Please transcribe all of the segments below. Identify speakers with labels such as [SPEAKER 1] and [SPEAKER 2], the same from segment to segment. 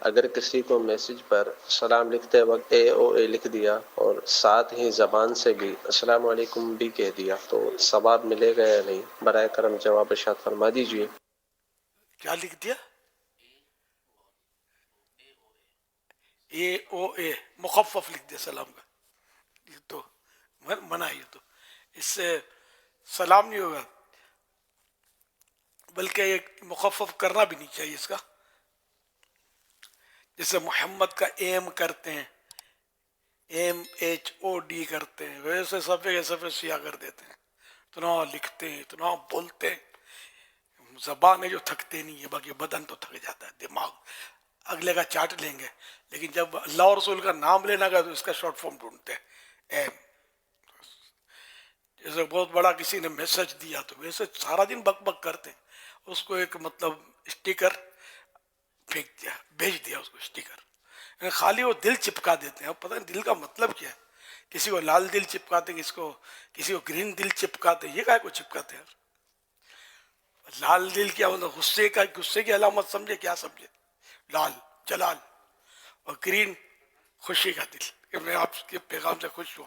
[SPEAKER 1] اگر کسی کو میسج پر سلام لکھتے وقت اے او اے لکھ دیا اور ساتھ ہی زبان سے بھی السلام علیکم بھی کہہ دیا تو ثواب ملے گا یا نہیں؟ برائے کرم جواب ارشاد فرما دیجیے۔
[SPEAKER 2] کیا لکھ دیا؟ اے او اے مخفف لکھ دیا سلام کا، یہ تو منع ہے، یہ تو اس سے سلام نہیں ہوگا، بلکہ ایک مخفف کرنا بھی نہیں چاہیے اس کا، جیسے محمد کا ایم کرتے ہیں، ایم ایچ او ڈی کرتے ہیں، ویسے صفحے کے صفحے سیاہ کر دیتے ہیں، اتنا لکھتے ہیں اتنا بولتے ہیں، زبان ہے جو تھکتے نہیں ہے، باقی بدن تو تھک جاتا ہے، دماغ اگلے کا چاٹ لیں گے، لیکن جب اللہ اور رسول کا نام لینا گا تو اس کا شارٹ فارم ڈھونڈتے ہیں ایم۔ جیسے بہت بڑا کسی نے میسج دیا تو ویسے سارا دن بک بک کرتے ہیں، اس کو ایک مطلب اسٹیکر پھینک دیا، بھیج دیا اس کو اسٹیکر، یعنی خالی وہ دل چپکا دیتے ہیں، اب پتہ نہیں دل کا مطلب کیا ہے، کسی کو لال دل چپکاتے ہیں، کسی کو گرین دل چپکاتے ہیں، یہ کائے کو چپکاتے ہیں؟ لال دل کیا مطلب غصے کی علامت سمجھے، کیا سمجھے؟ لال جلال، اور گرین خوشی کا دل کہ میں آپ کے پیغام سے خوش ہوں۔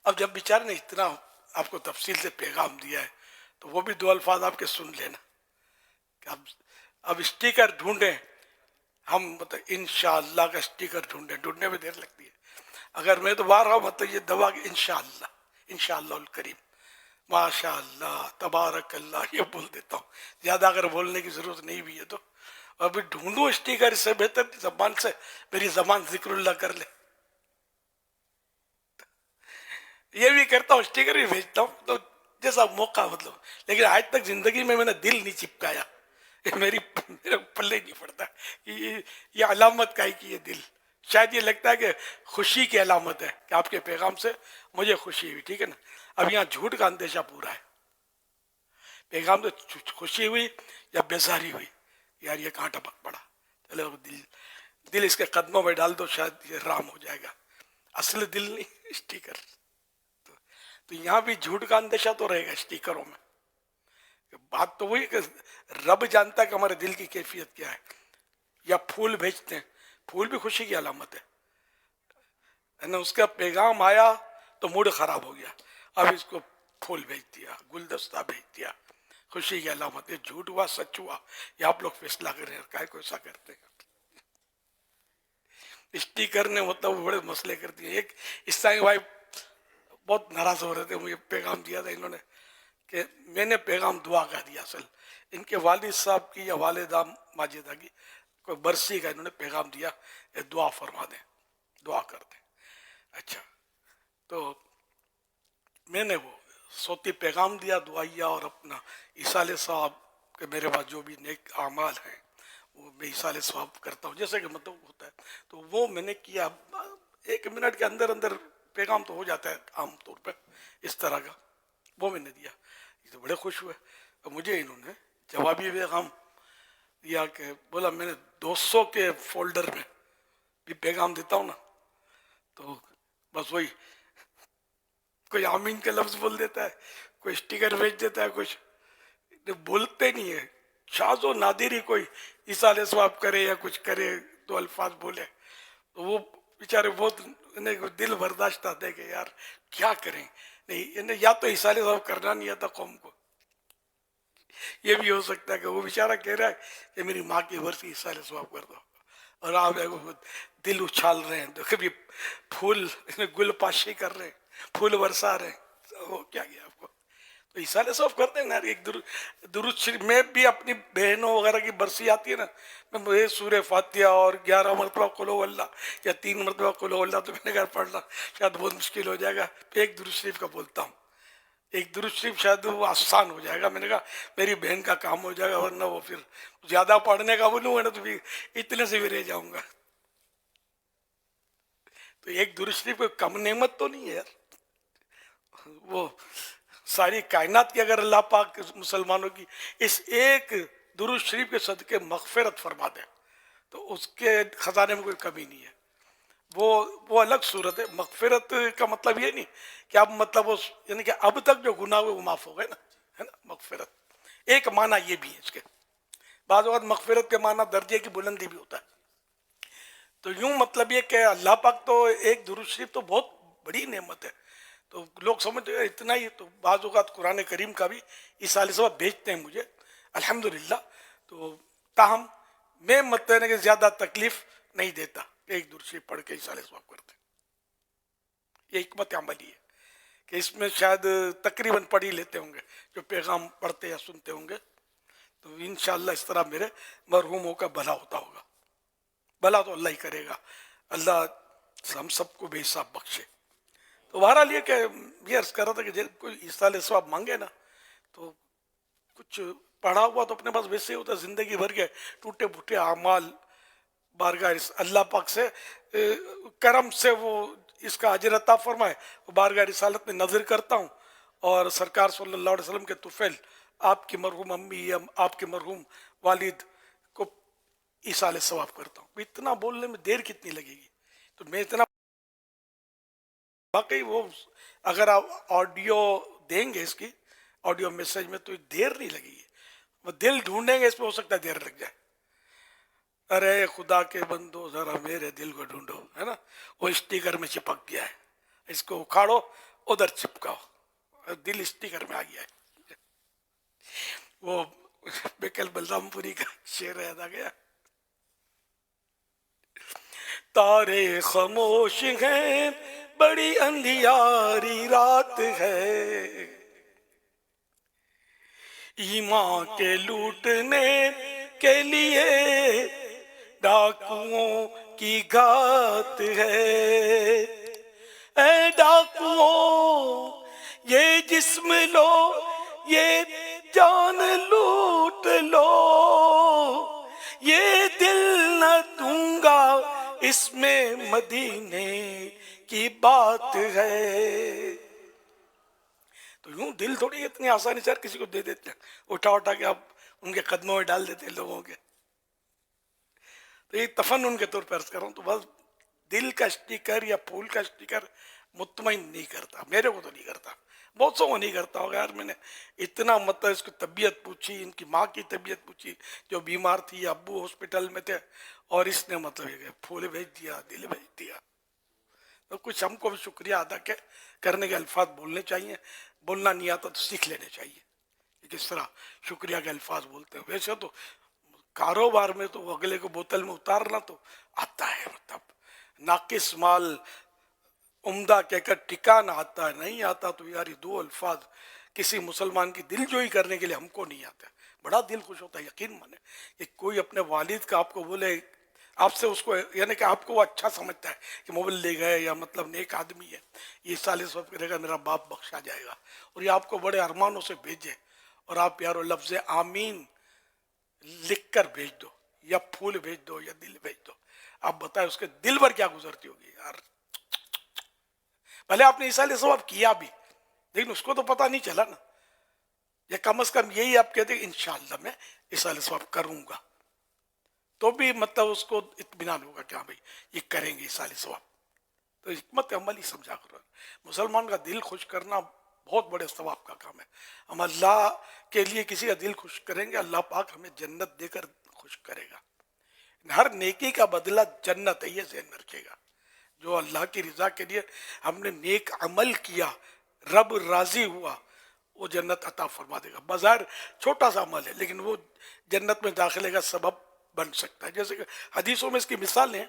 [SPEAKER 2] اب جب بیچارے نے اتنا آپ کو تفصیل سے پیغام دیا ہے تو وہ بھی دو الفاظ آپ کے سن لینا کہ اب اسٹیکر ڈھونڈیں ہم، مطلب انشاءاللہ کا اسٹیکر ڈھونڈنے میں دیر لگتی ہے، اگر میں تو باہر آؤں مطلب یہ دوا کہ انشاءاللہ، انشاءاللہ الکریم، ماشاء اللہ، تبارک اللہ، یہ بول دیتا ہوں، زیادہ اگر بولنے کی ضرورت نہیں بھی ہے تو، ابھی ڈھونڈوں اسٹیکر، اس سے بہتر زبان سے میری زبان ذکر اللہ کر لے، یہ بھی کرتا ہوں، اسٹیکر بھی بھیجتا ہوں، تو جیسا موقع مطلب، لیکن آج تک زندگی میں نے دل نہیں چپکایا، میرے پلے نہیں پڑتا کہ یہ علامت کا ہے کہ یہ دل، شاید یہ لگتا ہے کہ خوشی کی علامت ہے کہ آپ کے پیغام سے مجھے خوشی ہوئی، ٹھیک ہے نا، اب یہاں جھوٹ کا اندیشہ پورا ہے، پیغام سے خوشی ہوئی یا بیزاری ہوئی، یار یہ کہاں ٹپک پڑا، چلو دل اس کے قدموں میں ڈال دو، شاید یہ رام ہو جائے گا، اصل دل نہیں اسٹیکر، تو یہاں بھی جھوٹ کا اندیشہ تو رہے گا اسٹیکروں میں، بات تو وہی کہ رب جانتا ہے کہ ہمارے دل کی کیفیت کیا ہے، یا پھول بھیجتے ہیں، پھول بھی خوشی کی علامت ہے، اس کا پیغام آیا تو موڈ خراب ہو گیا، اب اس کو پھول بھیج دیا، گلدستہ بھیج دیا، خوشی کی علامت ہے، جھوٹ ہوا سچ ہوا یہ آپ لوگ فیصلہ کریں، کائے کو ایسا کرتے ہیں؟ اسٹیکر نے مطلب بڑے مسئلے کر دیے، ایک عیسائی بھائی بہت ناراض ہو رہے تھے، مجھے پیغام دیا تھا انہوں نے کہ میں نے پیغام دعا کا دیا، اصل ان کے والد صاحب کی یا والدہ ماجدہ کی کوئی برسی کا انہوں نے پیغام دیا، دعا فرما دیں، دعا کر دیں، اچھا، تو میں نے وہ صوتی پیغام دیا دعائیا، اور اپنا عیسال صاحب کہ میرے پاس جو بھی نیک اعمال ہیں وہ میں عیسال ثواب کرتا ہوں، جیسے کہ مطلب ہوتا ہے، تو وہ میں نے کیا، 1 منٹ کے اندر اندر پیغام تو ہو جاتا ہے عام طور پہ اس طرح کا، وہ میں نے دیا، یہ تو بڑے خوش ہوئے، اور مجھے انہوں نے جوابی پیغام دیا کہ بولا میں نے 200 کے فولڈر میں بھی پیغام دیتا ہوں نا، تو بس وہی کوئی آمین کا لفظ بول دیتا ہے، کوئی اسٹیکر بھیج دیتا ہے، کچھ بولتے نہیں ہے، شاذ و نادر ہی کوئی ایصال ثواب کرے یا کچھ کرے، دو الفاظ بولے، تو وہ بیچارے بہت انہیں دل برداشت آتے کہ یار کیا کریں، نہیں انہیں یا تو ایصال ثواب کرنا نہیں آتا قوم کو، یہ بھی ہو سکتا ہے کہ وہ بیچارہ کہہ رہا ہے کہ میری ماں کی برسی ایصال ثواب کر دو، اور آپ دل اچھال رہے ہیں، تو کبھی پھول گل پاشی کر رہے ہیں، پھول برسا رہے ہیں، وہ کیا گیا آپ کو، تو ایصال ثواب کرتے ہیں نا، ایک درود شریف میں بھی اپنی بہنوں وغیرہ کی برسی آتی ہے نا، میں سورہ فاتحہ اور 11 مرتبہ قل هو اللہ یا 3 مرتبہ قل هو اللہ، تو میں نے کہا پڑھنا شاید بہت مشکل ہو جائے گا، ایک درود شریف کا بولتا ہوں، ایک درود شریف شاید وہ آسان ہو جائے گا، میں نے کہا میری بہن کا کام ہو جائے گا، ورنہ وہ پھر زیادہ پڑھنے کا بولوں گا نا تو پھر اتنے سے بھی رہ جاؤں گا، تو ایک درود شریف کوئی کم نعمت تو نہیں ہے یار، وہ ساری کائنات کی اگر اللہ پاک مسلمانوں کی اس ایک درود شریف کے صدقے مغفرت فرما دے تو اس کے خزانے میں کوئی کمی نہیں ہے، وہ الگ صورت ہے، مغفرت کا مطلب یہ نہیں کہ اب مطلب یعنی کہ اب تک جو گناہ ہوئے وہ معاف ہو گئے نا، ہے نا، مغفرت ایک معنی یہ بھی ہے اس کے، بعض اوقات مغفرت کے معنی درجے کی بلندی بھی ہوتا ہے. تو یوں مطلب یہ کہ اللہ پاک تو ایک درود شریف تو بہت بڑی نعمت ہے. تو لوگ سمجھتے ہیں اتنا ہی. تو بعض اوقات قرآن کریم کا بھی اس علیہ وسلم بھیجتے ہیں مجھے الحمدللہ. تو تاہم میں مطلب کہ زیادہ تکلیف نہیں دیتا کہ ایک درود شریف پڑھ کے اس علیہ وسلم کرتے. یہ حکمت عملی ہے کہ اس میں شاید تقریباً پڑھ ہی لیتے ہوں گے جو پیغام پڑھتے یا سنتے ہوں گے. تو انشاءاللہ اس طرح میرے مرحوموں کا بھلا ہوتا ہوگا. بھلا تو اللہ ہی کرے گا. اللہ ہم سب کو بے حساب بخشے. تو بہرحال یہ کہ یہ عرض کر رہا تھا کہ جب کوئی عیسیٰ ثواب مانگے نا تو کچھ پڑھا ہوا تو اپنے پاس ویسے ہی ہوتا ہے. زندگی بھر کے ٹوٹے پھوٹے اعمال بارگاہ اللہ پاک سے کرم سے وہ اس کا اجر عطا فرمائے. بارگاہ رسالت میں نظر کرتا ہوں اور سرکار صلی اللہ علیہ وسلم کے طفیل آپ کی مرحوم امی یا آپ کے مرحوم والد کو ایصال ثواب کرتا ہوں. اتنا بولنے میں دیر کتنی لگے گی؟ تو میں اتنا واقعی وہ اگر آپ آڈیو دیں گے اس کی آڈیو میسج میں تو دیر نہیں لگے گی. وہ دل ڈھونڈیں گے اس پہ ہو سکتا ہے دیر لگ جائے. ارے خدا کے بندو ذرا میرے دل کو ڈھونڈو ہے نا. وہ اسٹیکر میں چپک گیا ہے, اس کو اکھاڑو ادھر چپکاؤ, دل اسٹیکر میں آ گیا ہے. وہ بیکل بلرام پوری کا شعر یاد آ گیا. تارے خاموش ہیں بڑی اندھیاری رات ہے, ایمان کے لوٹنے کے لیے ڈاکوؤں کی گھات ہے. اے ڈاکوؤں یہ جسم لو یہ جان لوٹ لو, یہ دل نہ دوں گا اس میں مدینے کی بات ہے. تو یوں دل تھوڑی اتنی آسانی سے کسی کو دے دیتے ہیں, اٹھا کے آپ ان کے قدموں میں ڈال دیتے ہیں لوگوں کے. تو یہ تفنن کے طور پر عرض کر رہا ہوں. تو بس دل کا اسٹیکر یا پھول کا اسٹیکر مطمئن نہیں کرتا, میرے کو تو نہیں کرتا, بہت سو کو نہیں کرتا ہوگا. یار میں نے اتنا مطلب اس کی طبیعت پوچھی, ان کی ماں کی طبیعت پوچھی جو بیمار تھی, ابو ہاسپٹل میں تھے, اور اس نے مطلب یہ پھول بھیج دیا, دل بھیج دیا. تو کچھ ہم کو بھی شکریہ ادا کرنے کے الفاظ بولنے چاہیے. بولنا نہیں آتا تو سیکھ لینے چاہیے کہ کس طرح شکریہ کے الفاظ بولتے ہیں. ویسے تو کاروبار میں تو اگلے کو بوتل میں اتارنا تو آتا ہے, مطلب ناقص مال عمدہ کہہ کر ٹھکانا آتا ہے. نہیں آتا تو یار یہ دو الفاظ کسی مسلمان کی دل جوئی کرنے کے لیے ہم کو نہیں آتا. بڑا دل خوش ہوتا ہے, یقین مانے کہ کوئی اپنے والد کا آپ کو بولے, آپ سے اس کو یعنی کہ آپ کو وہ اچھا سمجھتا ہے کہ مبلغ ہے یا مطلب نیک آدمی ہے, یہ سال سب کرے گا میرا باپ بخشا جائے گا, اور یہ آپ کو بڑے ارمانوں سے بھیجے اور آپ پیارو لفظ آمین لکھ کر بھیج دو یا پھول بھیج دو یا دل بھیج دو. آپ بتائیں اس کے دل پر کیا گزرتی ہوگی یار. بھلے آپ نے ایصال ثواب کیا بھی لیکن اس کو تو پتہ نہیں چلا نا. یا کم از کم یہی آپ کہتے ہیں انشاءاللہ میں ایصال ثواب کروں گا, تو بھی مطلب اس کو اطمینان ہوگا کہ ہاں بھائی یہ کریں گے ایصال ثواب. تو حکمت عملی سمجھا کرو. مسلمان کا دل خوش کرنا بہت بڑے ثواب کا کام ہے. ہم اللہ کے لیے کسی کا دل خوش کریں گے, اللہ پاک ہمیں جنت دے کر خوش کرے گا. ہر نیکی کا بدلہ جنت ہے, یہ ذہن میں رکھے گا. جو اللہ کی رضا کے لیے ہم نے نیک عمل کیا, رب راضی ہوا, وہ جنت عطا فرما دے گا. بظاہر چھوٹا سا عمل ہے لیکن وہ جنت میں داخلے کا سبب بن سکتا ہے. جیسے کہ حدیثوں میں اس کی مثال ہے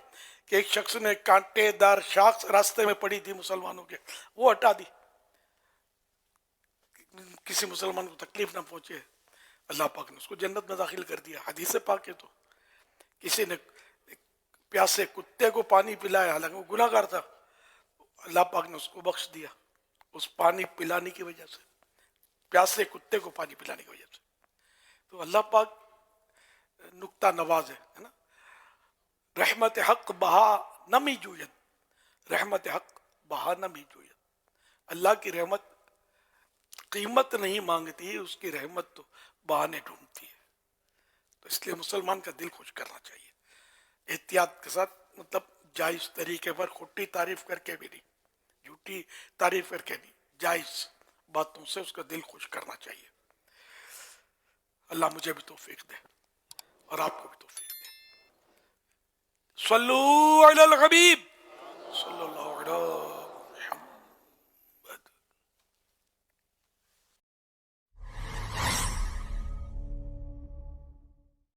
[SPEAKER 2] کہ ایک شخص نے کانٹے دار شاخ راستے میں پڑی تھی مسلمانوں کے, وہ ہٹا دی, کسی مسلمان کو تکلیف نہ پہنچے. اللہ پاک نے اس کو جنت میں داخل کر دیا. حدیث پاک ہے. تو کسی نے پیاسے کتے کو پانی پلایا, حالانکہ وہ گناہ گار تھا, اللہ پاک نے اس کو بخش دیا اس پانی پلانے کی وجہ سے, پیاسے کتے کو پانی پلانے کی وجہ سے. تو اللہ پاک نکتہ نواز ہے نا. رحمت حق بہا نمی جوید, رحمت حق بہا نمی جوید. اللہ کی رحمت قیمت نہیں مانگتی, اس کی رحمت تو بہانے ڈھونڈتی ہے. تو اس لیے مسلمان کا دل خوش کرنا چاہیے احتیاط کے ساتھ, مطلب جائز طریقے پر, کھوٹی تعریف کر کے بھی نہیں, جھوٹی تعریف کر کے نہیں, جائز باتوں سے اس کا دل خوش کرنا چاہیے. اللہ مجھے بھی توفیق دے. اور آپ کو بھی توفیق دے. صلو علی الحبیب.